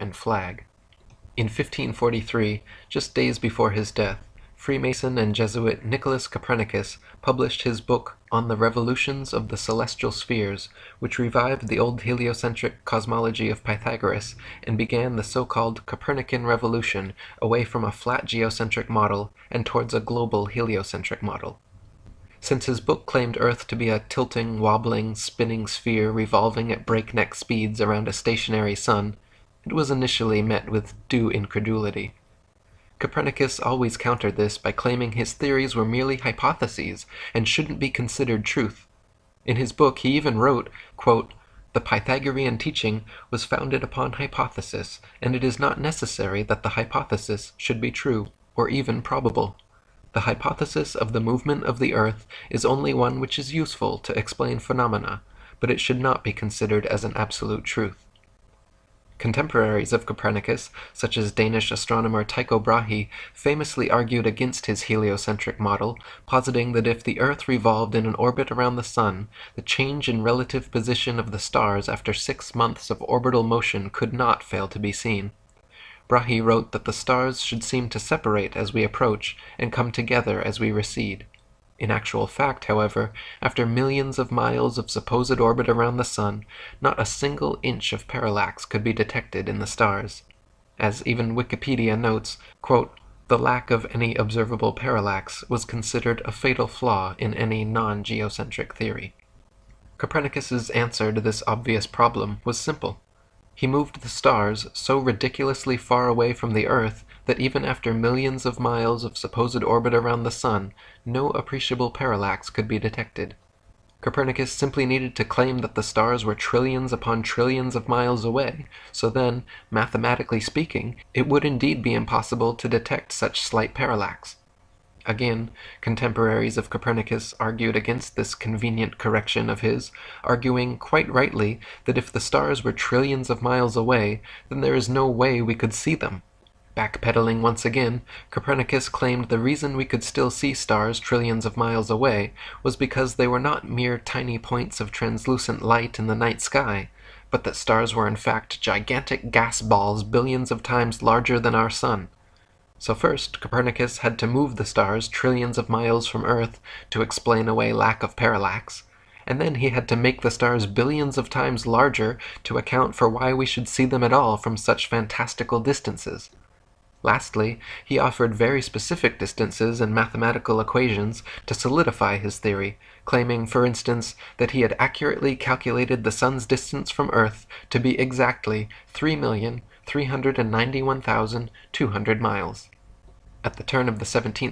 and flag. In 1543, just days before his death, Freemason and Jesuit Nicholas Copernicus published his book On the Revolutions of the Celestial Spheres, which revived the old heliocentric cosmology of Pythagoras and began the so-called Copernican revolution away from a flat geocentric model and towards a global heliocentric model. Since his book claimed Earth to be a tilting, wobbling, spinning sphere revolving at breakneck speeds around a stationary sun, it was initially met with due incredulity. Copernicus always countered this by claiming his theories were merely hypotheses and shouldn't be considered truth. In his book he even wrote, quote, "The Pythagorean teaching was founded upon hypothesis, and it is not necessary that the hypothesis should be true, or even probable. The hypothesis of the movement of the earth is only one which is useful to explain phenomena, but it should not be considered as an absolute truth." Contemporaries of Copernicus, such as Danish astronomer Tycho Brahe, famously argued against his heliocentric model, positing that if the Earth revolved in an orbit around the Sun, the change in relative position of the stars after 6 months of orbital motion could not fail to be seen. Brahe wrote that the stars should seem to separate as we approach and come together as we recede. In actual fact, however, after millions of miles of supposed orbit around the Sun, not a single inch of parallax could be detected in the stars. As even Wikipedia notes, quote, "The lack of any observable parallax was considered a fatal flaw in any non-geocentric theory." Copernicus's answer to this obvious problem was simple. He moved the stars so ridiculously far away from the Earth that even after millions of miles of supposed orbit around the Sun, no appreciable parallax could be detected. Copernicus simply needed to claim that the stars were trillions upon trillions of miles away, so then, mathematically speaking, it would indeed be impossible to detect such slight parallax. Again, contemporaries of Copernicus argued against this convenient correction of his, arguing quite rightly that if the stars were trillions of miles away, then there is no way we could see them. Backpedaling once again, Copernicus claimed the reason we could still see stars trillions of miles away was because they were not mere tiny points of translucent light in the night sky, but that stars were in fact gigantic gas balls billions of times larger than our Sun. So first, Copernicus had to move the stars trillions of miles from Earth to explain away lack of parallax, and then he had to make the stars billions of times larger to account for why we should see them at all from such fantastical distances. Lastly, he offered very specific distances and mathematical equations to solidify his theory, claiming, for instance, that he had accurately calculated the Sun's distance from Earth to be exactly 3,391,200 miles. At the turn of the 17th